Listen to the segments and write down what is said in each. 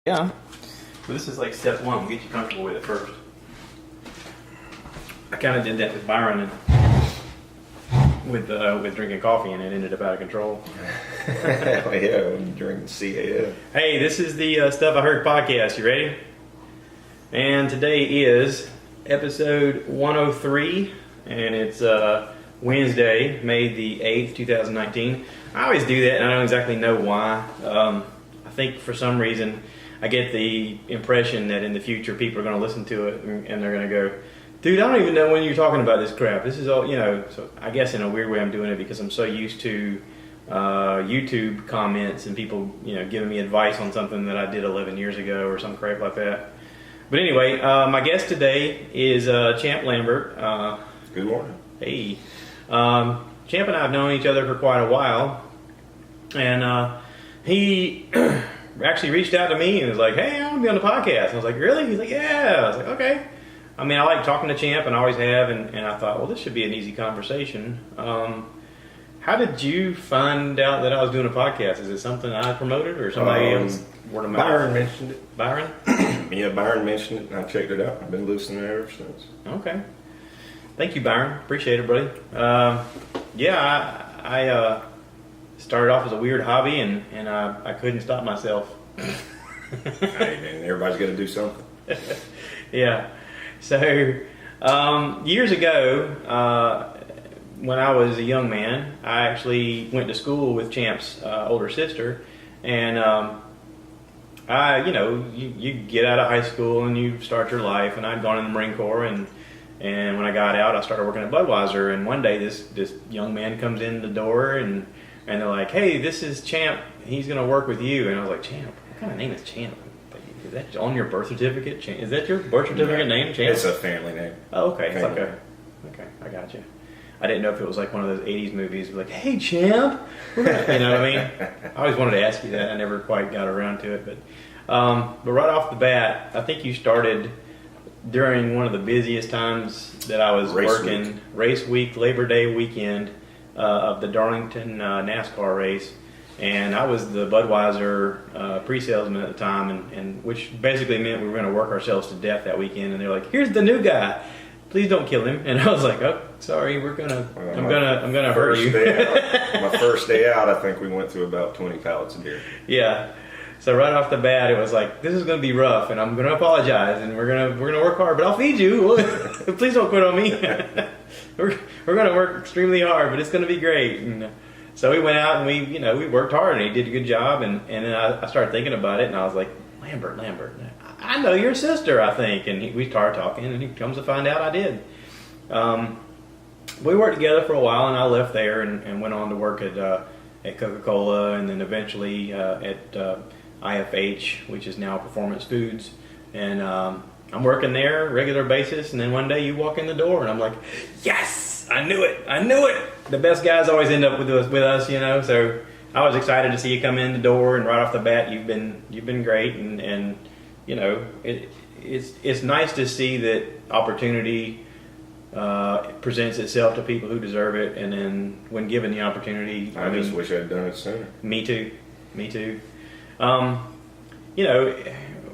Yeah. But this is like step one. We'll get you comfortable with it first. I kind of did that with Byron and with drinking coffee, and it ended up out of control. Yeah, when you drink CAF. Hey, this is the Stuff I Heard podcast. You ready? And today is episode 103, and it's Wednesday, May the 8th, 2019. I always do that, and I don't exactly know why. I think for some reason I get the impression that in the future people are going to listen to it and they're going to go, dude, I don't even know when you're talking about this crap. This is all, so I guess in a weird way I'm doing it because I'm so used to YouTube comments and people, giving me advice on something that I did 11 years ago or some crap like that. But anyway, my guest today is Champ Lambert. Good morning. Hey. Champ and I have known each other for quite a while. And he actually reached out to me and was like, hey, I want to be on the podcast. And I was like, really? He's like, yeah. I was like, okay. I mean, I like talking to Champ and I always have. And I thought, well, this should be an easy conversation. How did you find out that I was doing a podcast? Is it something I promoted or somebody else? Word of mouth? Byron mentioned it. Byron? Yeah, Byron mentioned it and I checked it out. I've been listening ever since. Okay. Thank you, Byron. Appreciate it, buddy. I started off as a weird hobby and I couldn't stop myself. Hey, man, everybody's got to do something. Yeah. So, years ago, when I was a young man, I actually went to school with Champ's older sister, and you get out of high school and you start your life, and I'd gone in the Marine Corps, and when I got out, I started working at Budweiser, and one day this young man comes in the door, and they're like, hey, this is Champ, he's going to work with you, and I was like, Champ? What kind of name is Champ? Is that on your birth certificate? Is that your birth certificate name, Champ? It's a family name. Oh, okay. Family. Okay, I got you. I didn't know if it was like one of those 80s movies like, hey, Champ! You know what I mean? I always wanted to ask you that. I never quite got around to it. But right off the bat, I think you started during one of the busiest times that I was working. Race week, Labor Day weekend of the Darlington NASCAR race. And I was the Budweiser pre-salesman at the time, and which basically meant we were going to work ourselves to death that weekend. And they're like, "Here's the new guy. Please don't kill him." And I was like, "Oh, sorry. I'm gonna hurt you." My first day out, I think we went through about 20 pallets of beer. Yeah. So right off the bat, it was like, "This is going to be rough, and I'm going to apologize, and we're gonna work hard, but I'll feed you. Please don't quit on me. we're going to work extremely hard, but it's going to be great." And so we went out and we worked hard, and he did a good job. And then I started thinking about it, and I was like, Lambert, I know your sister, I think. And we started talking, and he comes to find out I did. We worked together for a while, and I left there and went on to work at Coca-Cola, and then eventually at IFH, which is now Performance Foods. And I'm working there regular basis, and then one day you walk in the door, and I'm like, yes, I knew it. The best guys always end up with us, So I was excited to see you come in the door, and right off the bat, you've been great, and it's nice to see that opportunity presents itself to people who deserve it, and then when given the opportunity, I just wish I'd done it sooner. Me too.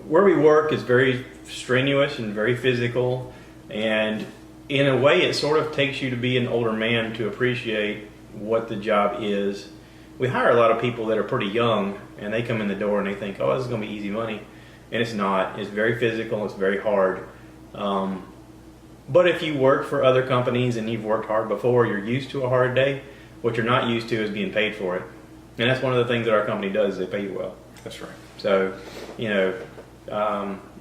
Where we work is very strenuous and very physical, and in a way, it sort of takes you to be an older man to appreciate what the job is. We hire a lot of people that are pretty young, and they come in the door and they think, oh, this is going to be easy money. And it's not. It's very physical. It's very hard. But if you work for other companies and you've worked hard before, you're used to a hard day. What you're not used to is being paid for it. And that's one of the things that our company does, is they pay you well. That's right. So,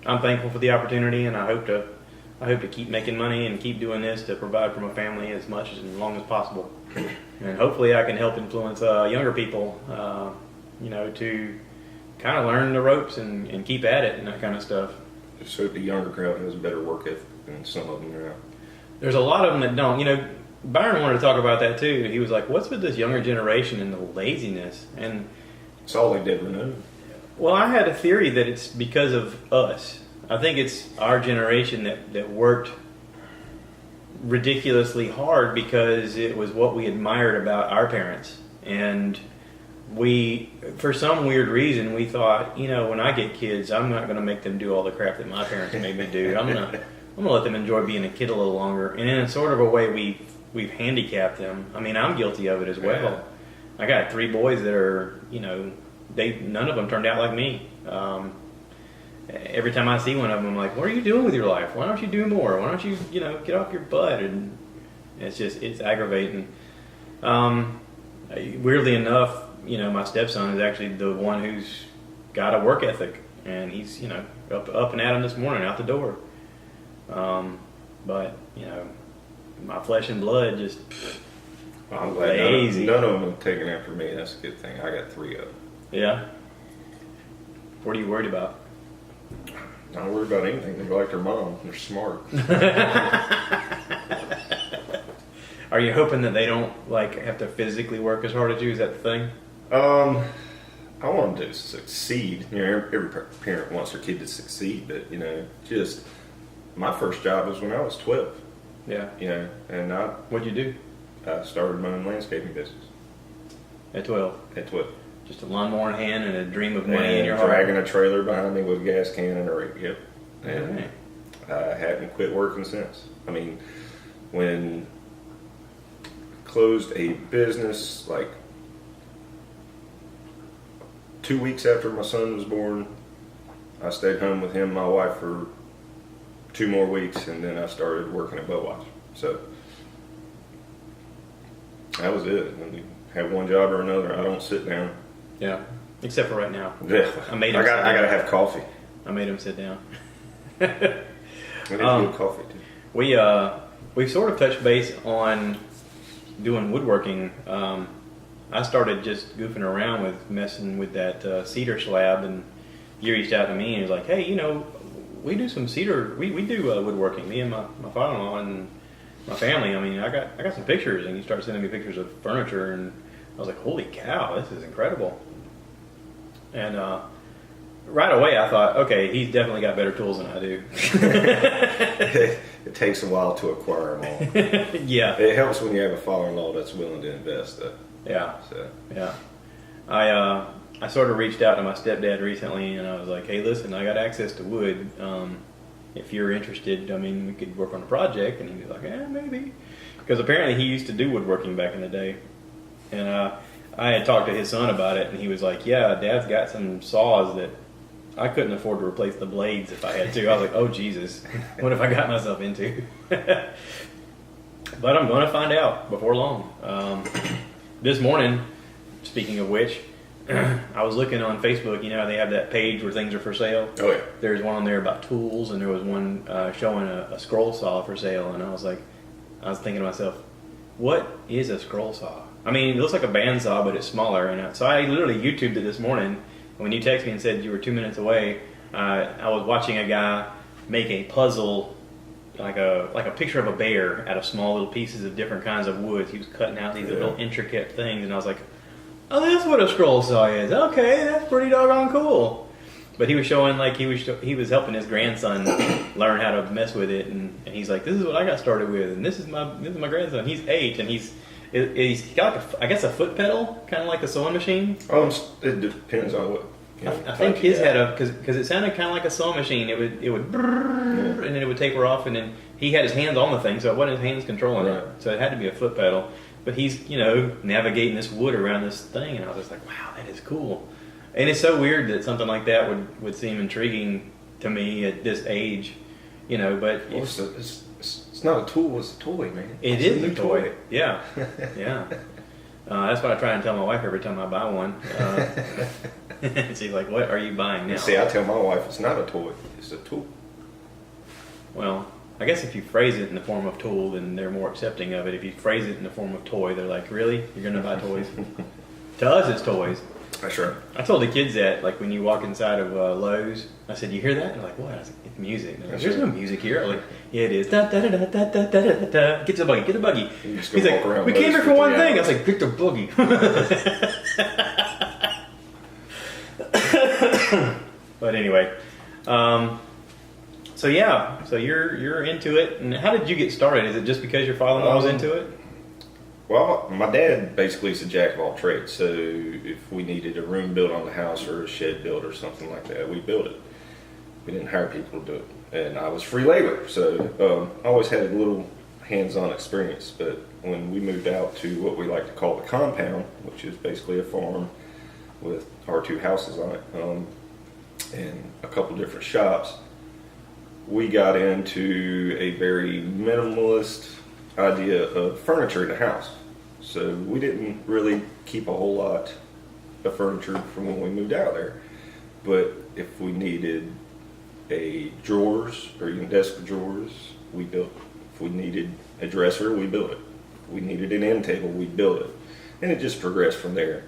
I'm thankful for the opportunity, and I hope to keep making money and keep doing this to provide for my family as much as long as possible. And hopefully I can help influence younger people, to kind of learn the ropes and keep at it and that kind of stuff. Just hope the younger crowd has a better work ethic than some of them now. There's a lot of them that don't. Byron wanted to talk about that too. He was like, what's with this younger generation and the laziness? And it's all they never know. Well, I had a theory that it's because of us. I think it's our generation that worked ridiculously hard because it was what we admired about our parents. And for some weird reason, we thought, when I get kids, I'm not going to make them do all the crap that my parents made me do. I'm gonna let them enjoy being a kid a little longer. And in a sort of a way, we've handicapped them. I mean, I'm guilty of it as well. Yeah. I got 3 boys that are, none of them turned out like me. Every time I see one of them, I'm like, what are you doing with your life? Why don't you do more? Why don't you, get off your butt? And it's aggravating. Weirdly enough, my stepson is actually the one who's got a work ethic, and he's, up and at him this morning out the door. But, my flesh and blood just I'm glad lazy. none of them have taken after me. That's a good thing. I got 3 of them. Yeah. What are you worried about? Not worried about anything. They're like their mom. They're smart. Are you hoping that they don't have to physically work as hard as you? Is that the thing? I want them to succeed. Every parent wants their kid to succeed, but just my first job was when I was 12. Yeah. And What'd you do I started my own landscaping business at 12? at 12. Just a lawnmower in hand and a dream of money in And your heart. dragging a trailer behind me with a gas can and a rake. Yep. And Okay. I haven't quit working since. I mean, when I closed a business 2 weeks after my son was born, I stayed home with him and my wife for 2 more weeks, and then I started working at Bow Watch. So that was it. When you have one job or another, I don't sit down. Yeah. Except for right now. Yeah, I made him I got to have coffee. I made him sit down. I need good coffee too. We sort of touched base on doing woodworking. I started just goofing around with messing with that cedar slab, and you reached out to me and was like, hey, we do some cedar. We do woodworking. Me and my father-in-law and my family. I mean, I got some pictures, and you started sending me pictures of furniture, and I was like, holy cow, this is incredible. And right away, I thought, okay, he's definitely got better tools than I do. It takes a while to acquire them all. Yeah. It helps when you have a father-in-law that's willing to invest, though. Yeah. So. Yeah. I sort of reached out to my stepdad recently, and I was like, hey, listen, I got access to wood. If you're interested, I mean, we could work on a project. And he was like, yeah, maybe. Because apparently he used to do woodworking back in the day. And I had talked to his son about it, and he was like, yeah, Dad's got some saws that I couldn't afford to replace the blades if I had to. I was like, oh, Jesus, what have I got myself into? But I'm going to find out before long. This morning, speaking of which, I was looking on Facebook. They have that page where things are for sale. Oh, yeah. There's one on there about tools, and there was one showing a scroll saw for sale. And I was thinking to myself, what is a scroll saw? I mean, it looks like a bandsaw, but it's smaller. And so I literally YouTubed it this morning. When you texted me and said you were 2 minutes away, I was watching a guy make a puzzle, like a picture of a bear out of small little pieces of different kinds of wood. He was cutting out these little intricate things, and I was like, oh, that's what a scroll saw is. Okay, that's pretty doggone cool. But he was showing, he was helping his grandson learn how to mess with it, and he's like, this is what I got started with, and this is my grandson. He's 8, and he's got a foot pedal, kind of like a sewing machine. It depends on what. I think his had because it sounded kind of like a sewing machine. It would brrrr, and then it would taper off, and then he had his hands on the thing, so it wasn't his hands controlling it. So it had to be a foot pedal. But he's navigating this wood around this thing, and I was just like, wow, that is cool. And it's so weird that something like that would seem intriguing to me at this age, But it's not a tool; it's a toy, man. It is a toy. Yeah, yeah. That's what I try and tell my wife every time I buy one. She's like, "What are you buying now?" See, I tell my wife it's not a toy; it's a tool. Well, I guess if you phrase it in the form of tool, then they're more accepting of it. If you phrase it in the form of toy, they're like, "Really? You're going to buy toys?" To us, it's toys. That's right. I told the kids that, when you walk inside of Lowe's, I said, "You hear that?" And they're like, "What?" I was like, "It's music." Like, there's no music here. I'm like, "Yeah, it is." Da, da, da, da, da, da, da, da. Get the buggy. Get the buggy. He's like, "We came here for one thing." I was like, "Pick the buggy." But anyway, so you're into it. And how did you get started? Is it just because your father-in-law was into it? Well, my dad basically is a jack of all trades. So if we needed a room built on the house or a shed built or something like that, we built it. We didn't hire people to do it. And I was free labor, so I always had a little hands-on experience. But when we moved out to what we like to call the compound, which is basically a farm with our 2 houses on it, and a couple different shops, we got into a very minimalist idea of furniture in the house. So we didn't really keep a whole lot of furniture from when we moved out there. But if we needed a drawers or even desk drawers, we built it. If we needed a dresser, we built it. If we needed an end table, we built it. And it just progressed from there.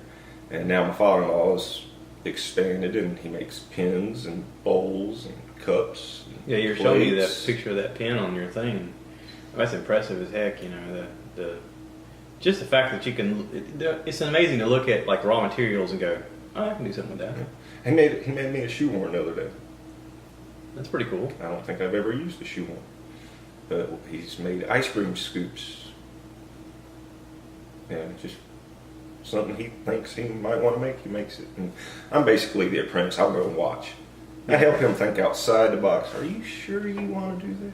And now my father-in-law has expanded, and he makes pins and bowls and cups. And Yeah, you're showing me that picture of that pin on your thing. That's impressive as heck. You know, the just the fact that you can. It's amazing to look at like raw materials and go, oh, I can do something with that. Yeah. He made me a shoehorn the other day. That's pretty cool. I don't think I've ever used a shoehorn, but he's made ice cream scoops. Yeah, just something he thinks he might want to make, he makes it. And I'm basically the apprentice. I'll go and watch. I help him think outside the box. Are you sure you want to do that?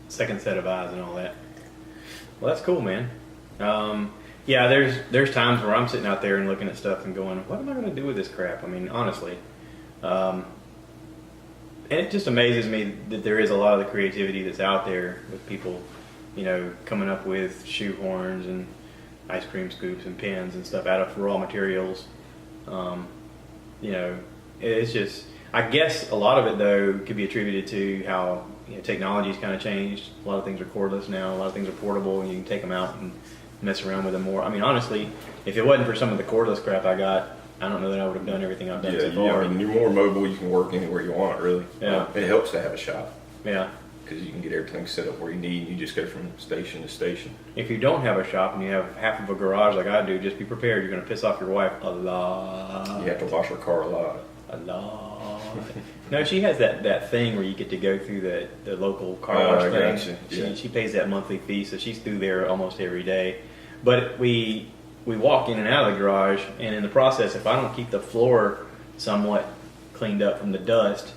Second set of eyes and all that. Well, that's cool, man. Yeah, there's times where I'm sitting out there and looking at stuff and going, what am I going to do with this crap? I mean, honestly. And it just amazes me that there is a lot of the creativity that's out there with people, you know, coming up with shoehorns and ice cream scoops and pins and stuff out of raw materials. You know, it's just, I guess a lot of it though could be attributed to how, you know, technology's kind of changed. A lot of things are cordless now. A lot of things are portable, and you can take them out and mess around with them more. I mean, honestly, if it wasn't for some of the cordless crap I got, I don't know that I would have done everything I've done so far. I mean, you're more mobile. You can work anywhere you want, really. Yeah. It helps to have a shop. Yeah. Because you can get everything set up where you need. You just go from station to station. If you don't have a shop and you have half of a garage like I do, just be prepared. You're going to piss off your wife a lot. You have to wash her car a lot. A lot. No, she has that thing where you get to go through the local car wash thing. Gotcha. Yeah. She pays that monthly fee, so she's through there almost every day. But we walk in and out of the garage, and in the process, if I don't keep the floor somewhat cleaned up from the dust,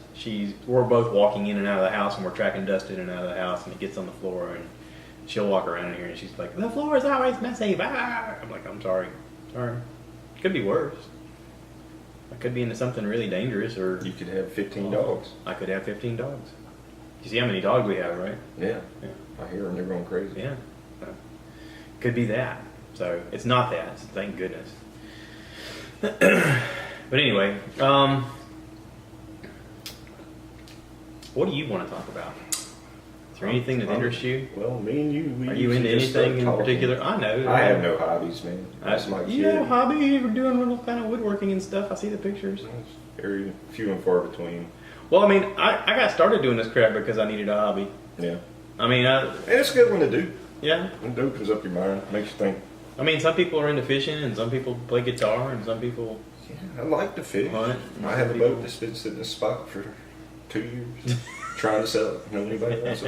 we're both walking in and out of the house, and we're tracking dust in and out of the house, and it gets on the floor, and she'll walk around in here, and she's like, the floor is always messy. Ah! I'm like, I'm sorry. Could be worse. I could be into something really dangerous, or You could have 15 dogs. I could have 15 dogs. You see how many dogs we have, right? Yeah. Yeah. I hear them. They're going crazy. Yeah. So, could be that. So it's not that. So thank goodness. But anyway, what do you want to talk about? Is there anything that interests you? Well, me and you. Are you into anything in particular? I know. I have no hobbies, man. That's my kid. You have a hobby? You're doing little kind of woodworking and stuff. I see the pictures. It's very few and far between. Well, I mean, I got started doing this crap because I needed a hobby. Yeah. I mean, And it's a good one to do. Yeah. It opens up your mind, makes you think. I mean, some people are into fishing, and some people play guitar, and some people. Yeah, I like to fish. Hunt. I have a boat that's been sitting in a spot for 2 years, trying to sell it. Know anybody else?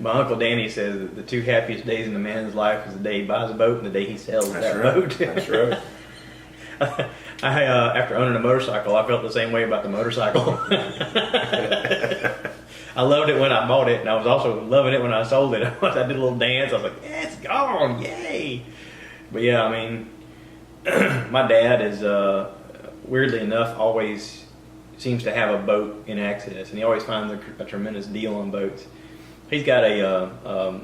My Uncle Danny says that the 2 happiest days in a man's life is the day he buys a boat and the day he sells that boat. That's right. After owning a motorcycle, I felt the same way about the motorcycle. I loved it when I bought it, and I was also loving it when I sold it. I did a little dance. I was like, yeah, it's gone, yay! But yeah, I mean, my dad is, weirdly enough, always seems to have a boat in access, and he always finds a tremendous deal on boats. He's got a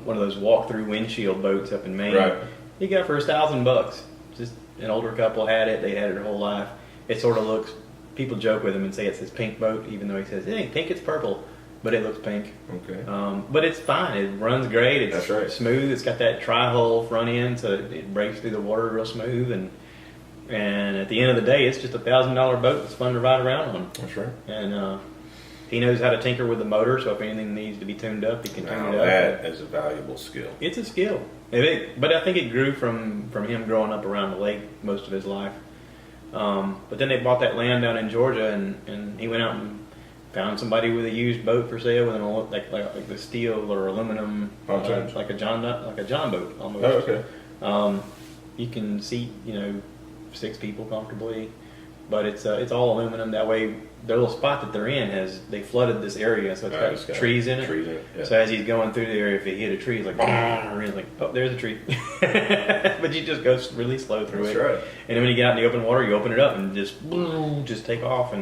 one of those walk-through windshield boats up in Maine. Right. He got it for $1,000. Just an older couple had it. They had it their whole life. It sort of looks. People joke with him and say it's his pink boat, even though he says it ain't pink, it's purple. But it looks pink. Okay. But it's fine. It runs great. It's That's right. smooth. It's got that tri-hull front end, so it breaks through the water real smooth. And at the end of the day, it's just $1,000 boat that's fun to ride around on. That's right. And he knows how to tinker with the motor, so if anything needs to be tuned up, he can tune it up. That is a valuable skill. It's a skill. But I think it grew from him growing up around the lake most of his life. But then they bought that land down in Georgia, and he went out and found somebody with a used boat for sale with an like the steel or aluminum, like a John boat almost. Oh, okay. You can seat 6 people comfortably, but it's all aluminum. That way, the little spot that they're in they flooded this area, so it's got trees in it. Yeah. So as he's going through the area, if he hit a tree, he's like, and he's like, oh, there's a tree. But you just go really slow through That's it. right. And then when you get out in the open water, you open it up and just take off.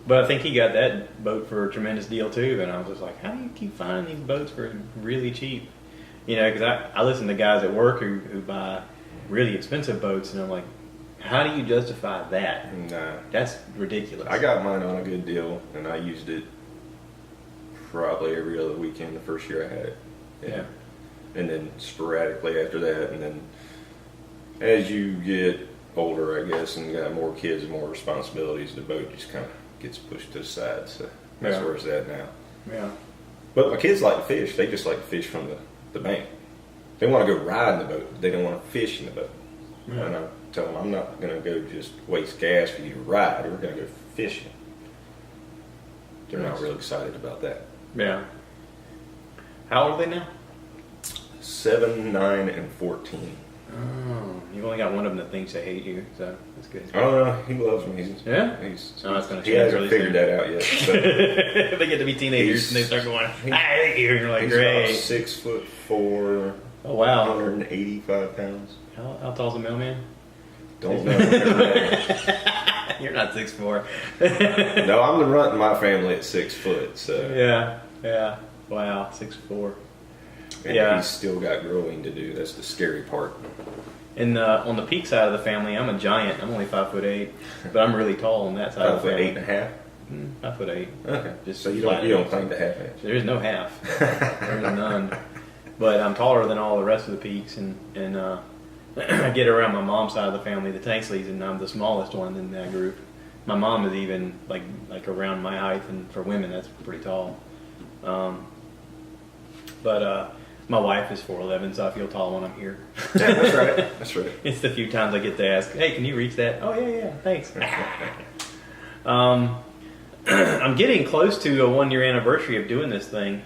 But I think he got that boat for a tremendous deal too. And I was just like, how do you keep finding these boats for really cheap? Because I listen to guys at work who buy really expensive boats, and I'm like, how do you justify that? Nah. That's ridiculous. I got mine on a good deal, and I used it probably every other weekend the first year I had it. Yeah. And then sporadically after that, and then as you get older, I guess, and got more kids and more responsibilities, the boat just kind of gets pushed to the side. So that's where it's at now. Yeah. But my kids like to fish. They just like to fish from the bank. They want to go ride in the boat, but they don't want to fish in the boat. Yeah. And I tell them, I'm not going to go just waste gas for you to ride. We're going to go fishing. They're not real excited about that. Yeah. How old are they now? 7, 9, and 14. Oh, you've only got one of them that thinks they hate you, so that's good. Oh, he loves me. Yeah? He's That's gonna he change hasn't really figured soon. that out yet. So They get to be teenagers and they start going, I hate you. And you're like, he's about great. 6'4", Oh, wow. 185 pounds. How tall's the mailman? Don't know. Never You're not 6'4". No, I'm the runt in my family at 6 foot. So Yeah. Wow, 6'4". and Yeah. he's still got growing to do. That's the scary part. And on the peak side of the family, I'm a giant. I'm only 5'8", but I'm really tall on that side of the 5'8" family. and a half. 5'8". Okay, Just so you flat don't edge. claim to half inch. There is no half. There's none. But I'm taller than all the rest of the peaks, and I get around my mom's side of the family, the Tanksleys, and I'm the smallest one in that group. My mom is even like around my height, and for women, that's pretty tall. But my wife is 4'11", so I feel tall when I'm here. Yeah, that's right. That's right. It's the few times I get to ask, hey, can you reach that? Oh, yeah, thanks. I'm getting close to a 1-year anniversary of doing this thing.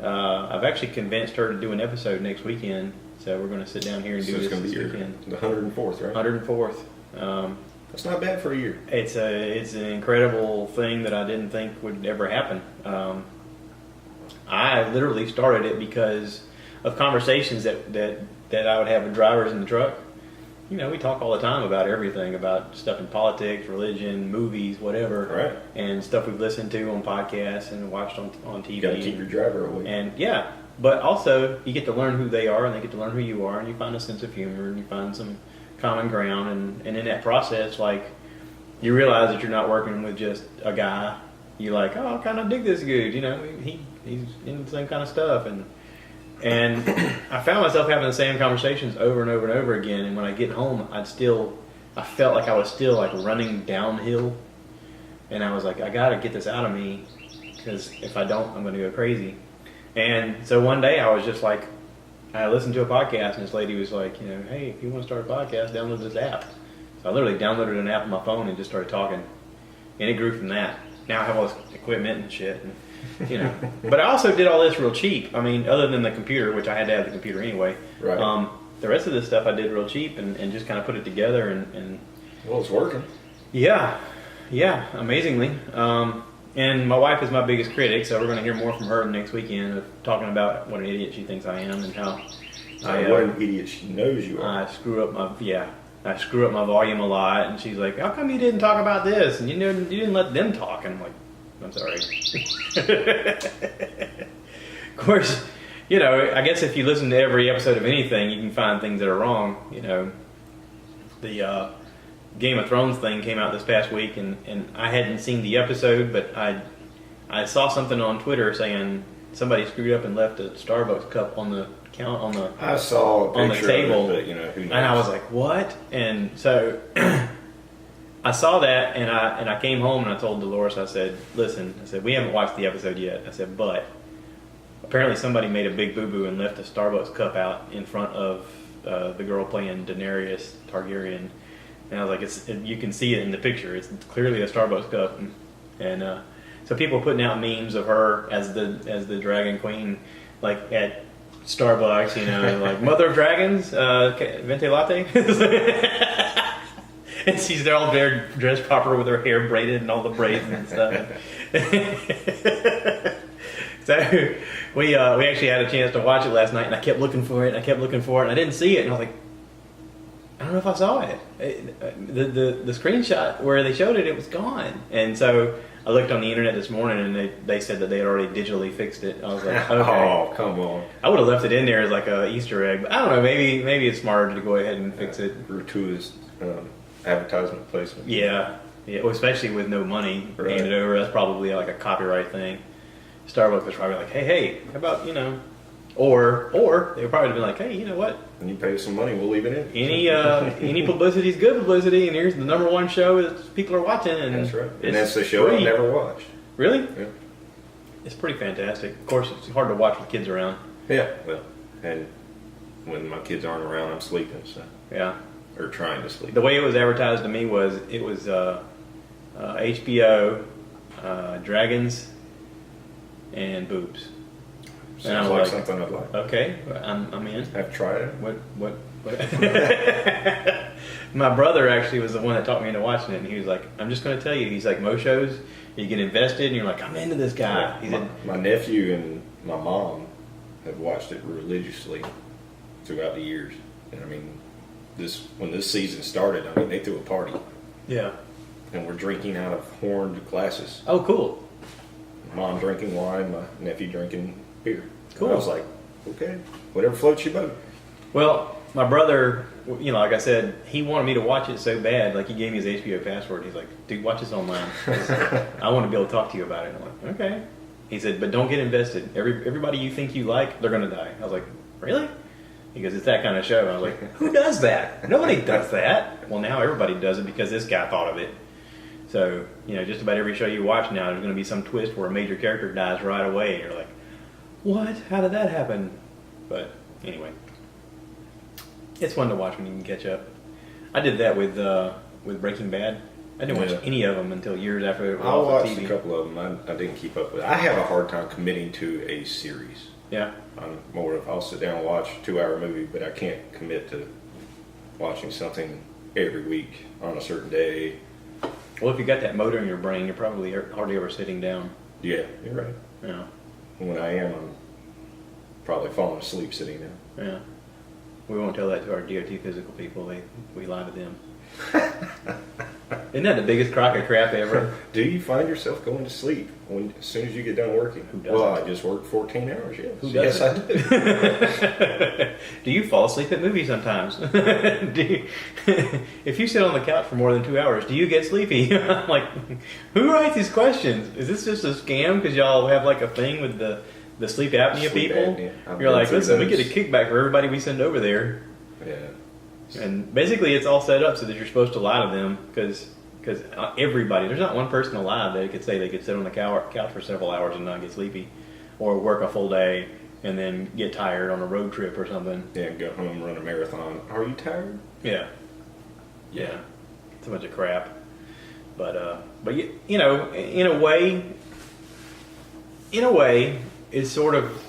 I've actually convinced her to do an episode next weekend, so we're going to sit down here and do So it's this going to be weekend. the 104th, right? 104th. That's not bad for a year. It's an incredible thing that I didn't think would ever happen. I literally started it because of conversations that I would have with drivers in the truck. We talk all the time about everything, about stuff in politics, religion, movies, whatever, Right. and stuff we've listened to on podcasts and watched on TV. You got to keep your driver away. And yeah, but also you get to learn who they are, and they get to learn who you are, and you find a sense of humor, and you find some common ground, and in that process, like, you realize that you're not working with just a guy. You're like, oh, I kind of dig this dude. He's into the same kind of stuff, and I found myself having the same conversations over and over and over again. And when I get home, I felt like I was still like running downhill, and I was like, I got to get this out of me, because if I don't, I'm going to go crazy. And so one day I was just like, I listened to a podcast, and this lady was like, hey, if you want to start a podcast, download this app. So I literally downloaded an app on my phone and just started talking, and it grew from that. Now I have all this equipment and shit, and, But I also did all this real cheap. I mean, other than the computer, which I had to have the computer anyway. Right. The rest of this stuff I did real cheap and just kind of put it together and Well, it's working. yeah, amazingly. And my wife is my biggest critic, so we're going to hear more from her next weekend of talking about what an idiot she thinks I am and how What an idiot she knows you are. I screw up my volume a lot, and she's like, how come you didn't talk about this? And you didn't let them talk. And I'm like, I'm sorry. Of course, I guess if you listen to every episode of anything, you can find things that are wrong. The Game of Thrones thing came out this past week, and I hadn't seen the episode, but I saw something on Twitter saying somebody screwed up and left a Starbucks cup on the I saw a on the picture table, of it, but who knows? and I was like, what? And so I saw that, and I came home and I told Dolores, I said, listen, we haven't watched the episode yet. I said, but apparently somebody made a big boo-boo and left a Starbucks cup out in front of the girl playing Daenerys Targaryen. And I was like, you can see it in the picture. It's clearly a Starbucks cup. And So people are putting out memes of her as the Dragon Queen, like at Starbucks, you know, like Mother of Dragons, venti latte. And she's there all there dressed proper with her hair braided and all the braids and stuff. So we actually had a chance to watch it last night, and I kept looking for it, and I didn't see it, and I was like, I don't know if I saw it. The screenshot where they showed it, it was gone. And so I looked on the internet this morning, and they said that they had already digitally fixed it. I was like, okay. Oh, come on. I would have left it in there as like a Easter egg, but I don't know. Maybe it's smarter to go ahead and fix it. Gratuitous advertisement placement. Yeah. Well, especially with no money Right. handed over. That's probably like a copyright thing. Starbucks was probably like, hey, how about, you know, or they would probably have been like, hey, you know what? When you pay us some money, we'll leave it in. Any publicity is good publicity, and here's the #1 show that people are watching. And That's right. And that's the show I free. never watched. Really? Yeah. It's pretty fantastic. Of course, it's hard to watch with kids around. Yeah. Well, and when my kids aren't around, I'm sleeping, so Yeah. or trying to sleep. The way it was advertised to me was HBO, dragons, and boobs. And Sounds I'm like something I'd like. Okay, I'm in. Have tried it. What? My brother actually was the one that talked me into watching it, and he was like, I'm just going to tell you, he's like, most shows, you get invested, and you're like, I'm into this guy. He said, My nephew and my mom have watched it religiously throughout the years. And I mean, when this season started, I mean, they threw a party. yeah. And we're drinking out of horned glasses. Oh, cool. Mom drinking wine, my nephew drinking beer. Cool. And I was like, okay, whatever floats your boat. Well, my brother, you know, like I said, he wanted me to watch it so bad. Like, he gave me his HBO password. He's like, dude, watch this online. I want to be able to talk to you about it. I'm like, okay. He said, but don't get invested. Everybody you think you like, they're going to die. I was like, really? He goes, it's that kind of show. I was like, who does that? Nobody does that. Well, now everybody does it because this guy thought of it. So, you know, just about every show you watch now, there's going to be some twist where a major character dies right away. And you're like, what? How did that happen? But anyway, it's fun to watch when you can catch up. I did that with Breaking Bad. I didn't watch any of them until years after it was I off watched TV. a couple of them. I didn't keep up with it. I have a hard time committing to a series. Yeah. I'm more of, I'll sit down and watch a 2-hour movie, but I can't commit to watching something every week on a certain day. Well, if you got that motor in your brain, you're probably hardly ever sitting down. Yeah, you're right. Yeah. When I am, I'm probably falling asleep sitting down. Yeah. We won't tell that to our DOT physical people. We lie to them. Isn't that the biggest crock of crap ever? Do you find yourself going to sleep as soon as you get done working? Who doesn't? Well, I just worked 14 hours, yes. Who Yes, I doesn't? do. Do you fall asleep at movies sometimes? If you sit on the couch for more than 2 hours, do you get sleepy? I'm like, who writes these questions? Is this just a scam because y'all have like a thing with the sleep apnea Sleep people? apnea. I've You're been like, through listen, we those. get a kickback for everybody we send over there. Yeah. And basically it's all set up so that you're supposed to lie to them because everybody, there's not one person alive that could say they could sit on the couch for several hours and not get sleepy, or work a full day and then get tired on a road trip or something. Yeah, go home, run a marathon. Are you tired? Yeah. It's a bunch of crap. But you know, in a way, it's sort of,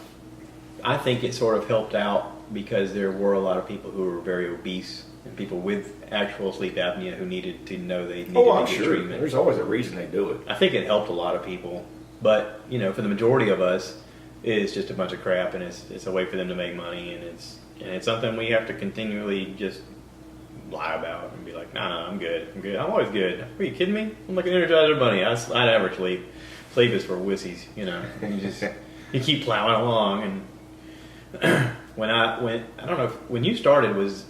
I think it sort of helped out because there were a lot of people who were very obese and people with actual sleep apnea who needed to know they needed I'm to get sure. treatment. There's always a reason they do it. I think it helped a lot of people, but you know, for the majority of us, it's just a bunch of crap, and it's a way for them to make money, and it's something we have to continually just lie about and be like, nah, I'm good. I'm always good. Are you kidding me? I'm like an Energizer bunny. I never sleep. Sleep is for wussies, you know. You keep plowing along, and when I don't know when you started, was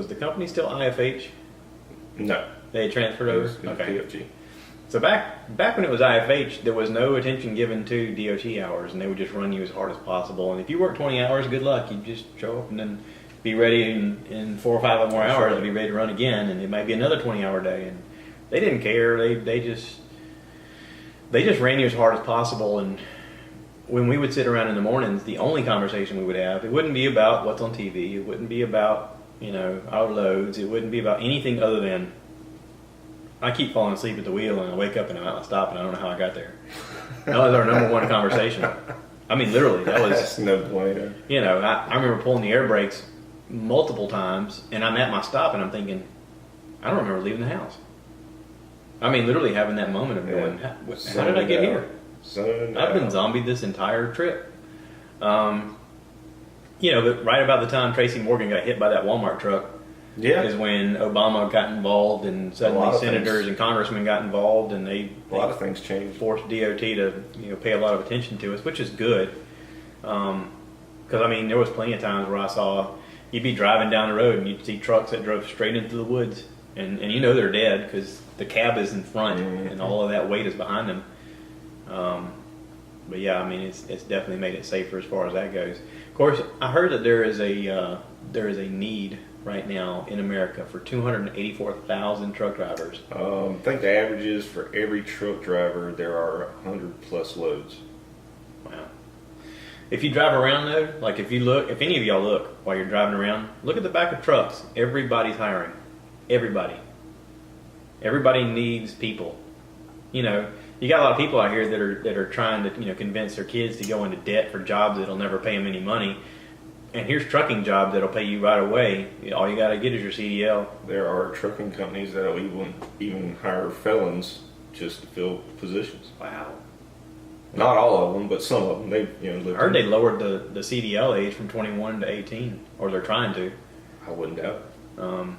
the company still IFH? No. They had transferred It over. was Okay. PFG. So back when it was IFH, there was no attention given to DOT hours, and they would just run you as hard as possible. And if you work 20 hours, good luck. You just show up and then be ready in 4 or 5 more hours to be ready to run again, and it might be another 20-hour day. And they didn't care. They just ran you as hard as possible. And when we would sit around in the mornings, the only conversation we would have, it wouldn't be about what's on TV. It wouldn't be about, you know, our loads. It wouldn't be about anything other than, I keep falling asleep at the wheel, and I wake up and I'm at my stop, and I don't know how I got there. That was our number one conversation. I mean, literally, that was. That's no bueno. You know, I remember pulling the air brakes multiple times, and I'm at my stop, and I'm thinking, I don't remember leaving the house. I mean, literally having that moment of going, how did I get here? I've been zombied this entire trip. You know, but right about the time Tracy Morgan got hit by that Walmart truck is when Obama got involved, and suddenly senators and congressmen got involved, and a lot of things changed. Forced DOT to pay a lot of attention to us, which is good. Because I mean, there was plenty of times where I saw you'd be driving down the road and you'd see trucks that drove straight into the woods, and they're dead because the cab is in front and all of that weight is behind them. But yeah, I mean, it's definitely made it safer as far as that goes. Of course, I heard that there is a need right now in America for 284,000 truck drivers. I think the average is for every truck driver there are 100 plus loads. Wow. If you drive around though, like if any of y'all look while you're driving around, look at the back of trucks. Everybody's hiring. Everybody needs people. You know, you got a lot of people out here that are trying to convince their kids to go into debt for jobs that'll never pay them any money. And here's trucking jobs that'll pay you right away. All you got to get is your CDL. There are trucking companies that'll even hire felons just to fill positions. Wow. Not all of them, but some of them. I heard they lowered the CDL age from 21 to 18, or they're trying to. I wouldn't doubt it.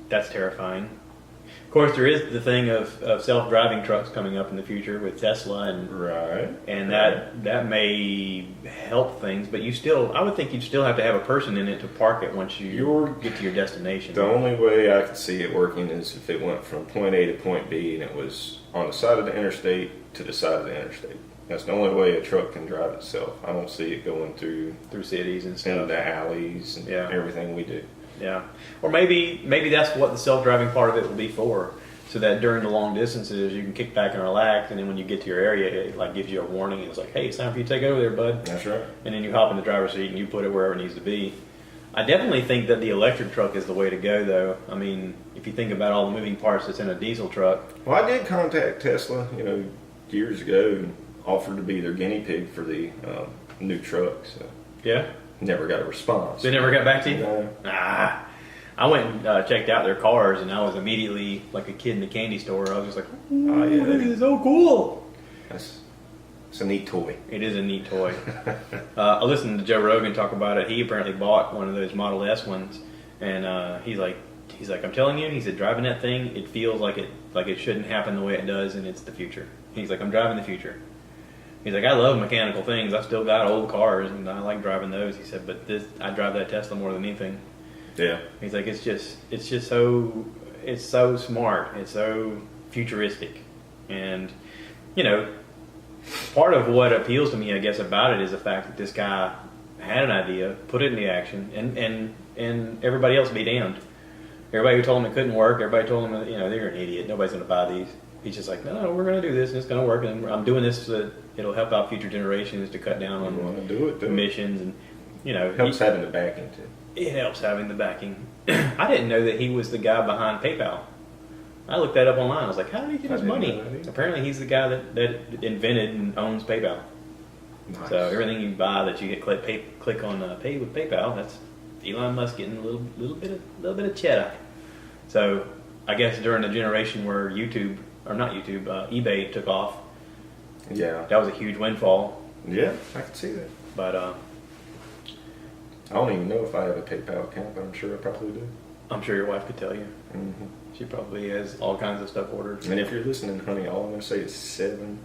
That's terrifying. Of course, there is the thing of self-driving trucks coming up in the future with Tesla, and that may help things. But I would think you'd still have to have a person in it to park it once you get to your destination. The only way I could see it working is if it went from point A to point B and it was on the side of the interstate to the side of the interstate. That's the only way a truck can drive itself. I don't see it going through cities and stuff, and the alleys and everything we do. Yeah, or maybe that's what the self-driving part of it will be for, so that during the long distances you can kick back and relax, and then when you get to your area, it like gives you a warning. It's like, hey, it's time for you to take over there, bud. That's right. And then you hop in the driver's seat and you put it wherever it needs to be. I definitely think that the electric truck is the way to go, though. I mean, if you think about all the moving parts that's in a diesel truck. Well, I did contact Tesla, years ago, and offered to be their guinea pig for the new truck. So yeah. Never got a response. They never got back to you? No. I went and checked out their cars, and I was immediately like a kid in the candy store. I was just like, oh yeah, this is so cool. It's a neat toy. It is a neat toy. I listened to Joe Rogan talk about it. He apparently bought one of those Model S ones, and he's like, I'm telling you, he said, driving that thing, it feels like it shouldn't happen the way it does, and it's the future. He's like, I'm driving the future. He's like, I love mechanical things. I've still got old cars, and I like driving those. He said, but I drive that Tesla more than anything. Yeah. He's like, it's so smart. It's so futuristic. And, part of what appeals to me, I guess, about it is the fact that this guy had an idea, put it into action, and everybody else be damned. Everybody who told him it couldn't work, everybody told him, they're an idiot. Nobody's going to buy these. He's just like, no, we're going to do this, and it's going to work, and I'm doing this so that it'll help out future generations to cut down on emissions, and it helps having the backing too. It helps having the backing. I didn't know that he was the guy behind PayPal. I looked that up online. I was like, how did he get his money? Apparently, he's the guy that invented and owns PayPal. Nice. So everything you buy that you get click on pay with PayPal, that's Elon Musk getting a little bit of cheddar. So I guess during the generation where eBay took off. Yeah, that was a huge windfall. Yeah, I can see that. But I don't even know if I have a PayPal account, but I'm sure I probably do. I'm sure your wife could tell you. Mm-hmm. She probably has all kinds of stuff ordered. And if you're listening, honey, all I'm going to say is $700.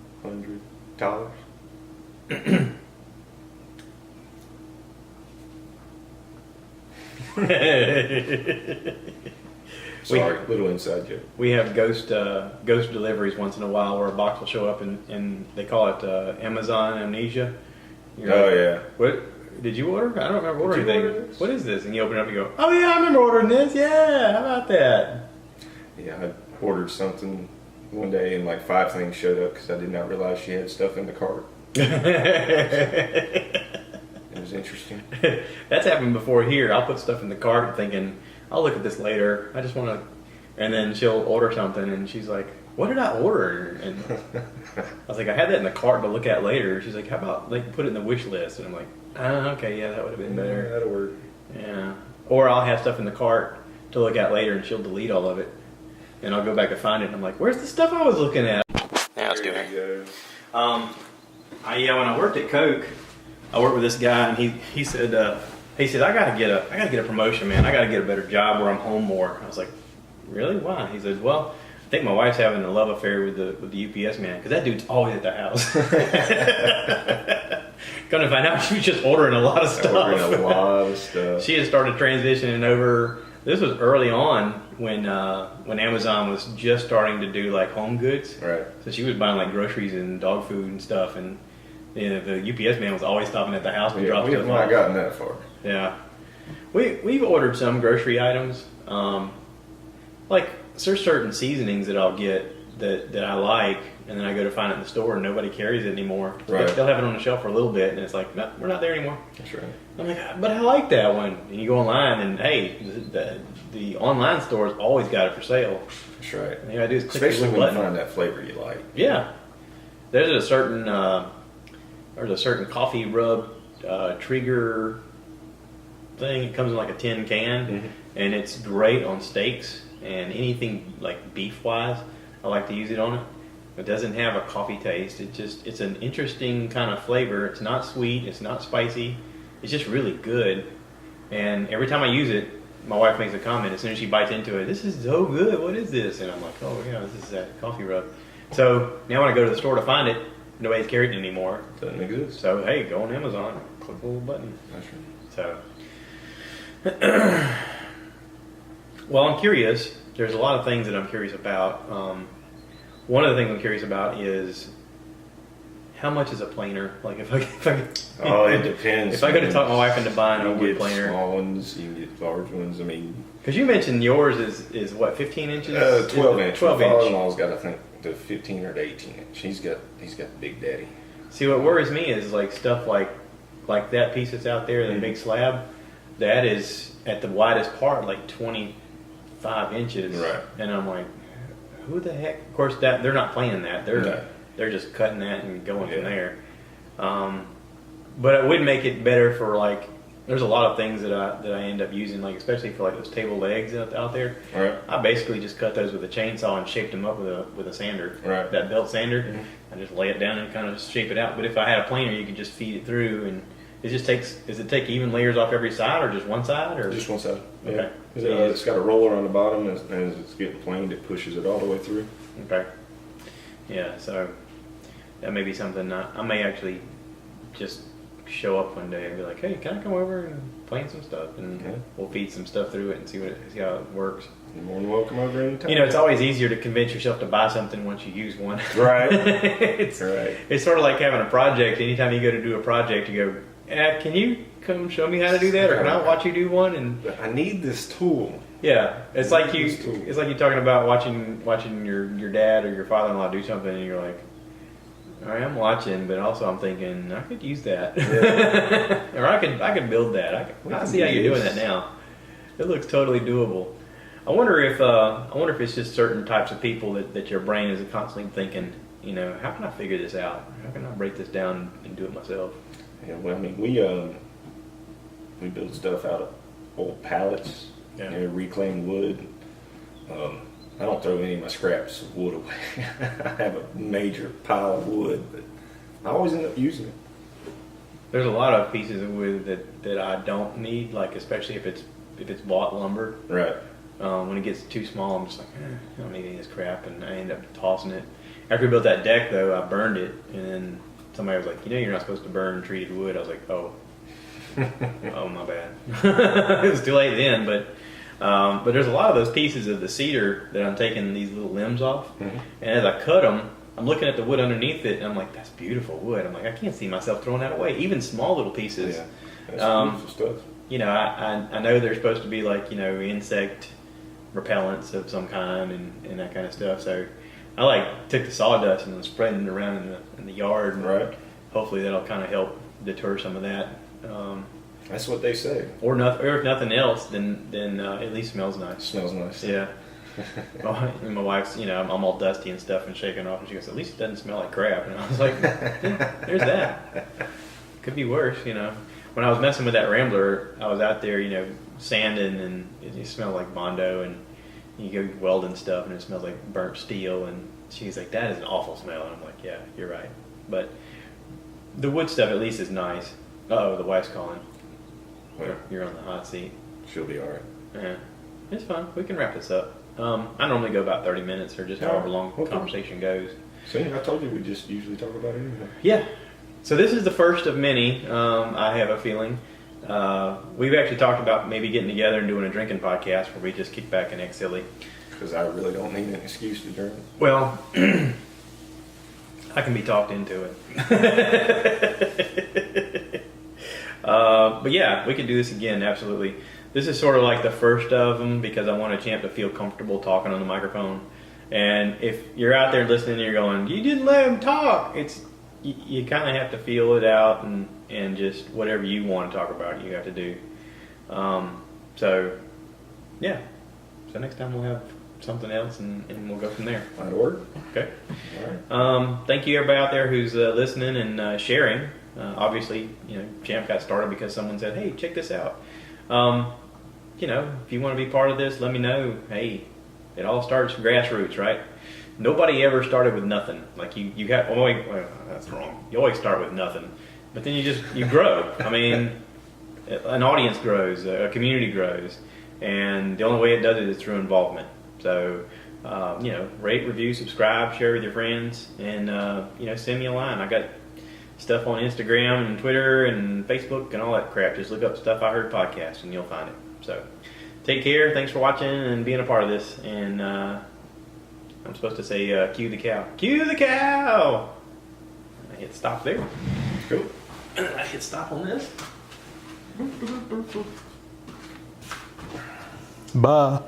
Sorry, little inside joke. We have ghost deliveries once in a while where a box will show up and they call it Amazon amnesia. Yeah. What did you order? I don't remember ordering anything. What is this? And you open it up and you go, oh yeah, I remember ordering this. Yeah, how about that? Yeah, I ordered something one day and like 5 things showed up because I did not realize she had stuff in the cart. It was interesting. That's happened before here. I'll put stuff in the cart thinking, I'll look at this later. I just want to And then she'll order something, and she's like, "What did I order?" And I was like, "I had that in the cart to look at later." She's like, "How about like put it in the wish list?" And I'm like, "Okay, yeah, that would have been better." That'll work. Yeah. Or I'll have stuff in the cart to look at later, and she'll delete all of it, and I'll go back and find it, and I'm like, "Where's the stuff I was looking at?" Now it's doing it. When I worked at Coke, I worked with this guy, and he said I gotta get a promotion, man. I gotta get a better job where I'm home more. I was like, really? Why? He says, well, I think my wife's having a love affair with the UPS man because that dude's always at the house. Gonna find out she was just ordering a lot of stuff. She had started transitioning over. This was early on when Amazon was just starting to do like home goods. Right. So she was buying like groceries and dog food and stuff, and the UPS man was always stopping at the house to drop stuff off. We have not gotten that far. Yeah, we've ordered some grocery items. Like there's certain seasonings that I'll get that I like, and then I go to find it in the store and nobody carries it anymore. Right. They'll have it on the shelf for a little bit, and it's like, no, we're not there anymore. That's right. I'm like, but I like that one. And you go online, and hey, the online store's always got it for sale. That's right. And all I do is click Especially the when button. you find that flavor you like. Yeah, there's a certain coffee rub trigger thing. It comes in like a tin can, and it's great on steaks and anything like beef wise. I like to use it on it. It doesn't have a coffee taste. It's an interesting kind of flavor. It's not sweet. It's not spicy. It's just really good. And every time I use it, my wife makes a comment as soon as she bites into it. "This is so good. What is this?" And I'm like, "Oh yeah, this is that coffee rub." So now when I go to the store to find it, nobody's carrying it anymore. Doesn't exist. So hey, go on Amazon, click the little button. That's right. So, well, I'm curious. There's a lot of things that I'm curious about. One of the things I'm curious about is how much is a planer? Like if I it depends. If I go to talk my wife into buying a You wood get planer, small ones, you can get large ones. I mean, because you mentioned yours is what, 15 inches? 12 inch. 12 My inch. father-in-law's got, I think, the 15 or the 18 inch. He's got the Big Daddy. See, what worries me is like stuff like that piece that's out there, the big slab, that is at the widest part like 25 inches. Right. And I'm like, who the heck? Of course, that they're not planing that. They're just cutting that and going from there. But it would make it better for like. There's a lot of things that I end up using, like especially for like those table legs out there. Right. I basically just cut those with a chainsaw and shaped them up with a sander. Right. That belt sander. I just lay it down and kind of shape it out. But if I had a planer, you could just feed it through, and it just takes. Does it take even layers off every side, or just one side, or Just one side. Okay. Yeah. It's got a roller on the bottom, and as it's getting planed, it pushes it all the way through. Okay. Yeah. So that may be something I may actually just show up one day and be like, "Hey, can I come over and plane some stuff?" And we'll feed some stuff through it and see how it works. You're more than welcome over anytime. You know, it's always easier to convince yourself to buy something once you use one. Right. It's sort of like having a project. Anytime you go to do a project, you go, "Can you come show me how to do that, or can I watch you do one?" And I need this tool. yeah, it's like you talking about watching your dad or your father-in-law do something, and you're like, "All right, I'm watching, but also I'm thinking I could use that, or I could build that. I see how you're doing that now. It looks totally doable." I wonder if it's just certain types of people that your brain is constantly thinking, you know, how can I figure this out? How can I break this down and do it myself? Yeah, well, I mean, we build stuff out of old pallets, reclaimed wood. I don't throw any of my scraps of wood away. I have a major pile of wood, but I always end up using it. There's a lot of pieces of wood that I don't need, like especially if it's bought lumber. Right. When it gets too small, I'm just like, I don't need any of this crap, and I end up tossing it. After we built that deck, though, I burned it, and then somebody was like, you're not supposed to burn treated wood. I was like, oh, my bad. It was too late then, but there's a lot of those pieces of the cedar that I'm taking these little limbs off, and as I cut them, I'm looking at the wood underneath it, and I'm like, that's beautiful wood. I'm like, I can't see myself throwing that away, even small little pieces. Yeah, that's beautiful stuff. You know, I know they're supposed to be like, insect repellents of some kind and that kind of stuff. So I took the sawdust and was spreading it around in the yard. And right. Hopefully that'll kind of help deter some of that. That's what they say. Or if nothing else, then at least smells nice. Smells nice. Yeah. And my wife's, I'm all dusty and stuff and shaking off, and she goes, "At least it doesn't smell like crap." And I was like, yeah, "There's that. Could be worse, When I was messing with that Rambler, I was out there, sanding, and it smelled like Bondo, and you go welding stuff, and it smells like burnt steel. And she's like, "That is an awful smell." And I'm like, "Yeah, you're right." But the wood stuff at least is nice. Uh-oh, the wife's calling. Well, You're on the hot seat. she'll be all right. Yeah, it's fun. We can wrap this up. I normally go about 30 minutes or just however long the conversation goes. See, I told you we just usually talk about anything. Yeah. So this is the first of many, I have a feeling. We've actually talked about maybe getting together and doing a drinking podcast where we just kick back and act silly. Because I really don't need an excuse to drink. Well, I can be talked into it. But yeah, we could do this again, absolutely. This is sort of like the first of them because I want a champ to feel comfortable talking on the microphone. And if you're out there listening and you're going, "You didn't let him talk," you kind of have to feel it out and just whatever you want to talk about, you have to do. So, yeah. So next time we'll have something else and we'll go from there. That'll work. Okay. All right. Thank you everybody out there who's listening and sharing. Obviously, Champ got started because someone said, "Hey, check this out." If you want to be part of this, let me know. Hey, it all starts grassroots, right? Nobody ever started with nothing. Like you have, well, that's wrong. You always start with nothing, but then you grow. I mean, an audience grows, a community grows, and the only way it does it is through involvement. So, rate, review, subscribe, share with your friends, and send me a line. I got stuff on Instagram and Twitter and Facebook and all that crap. Just look up Stuff I Heard Podcast and you'll find it. So, take care. Thanks for watching and being a part of this. And I'm supposed to say, cue the cow. Cue the cow! I hit stop there. Cool. I hit stop on this. Bye.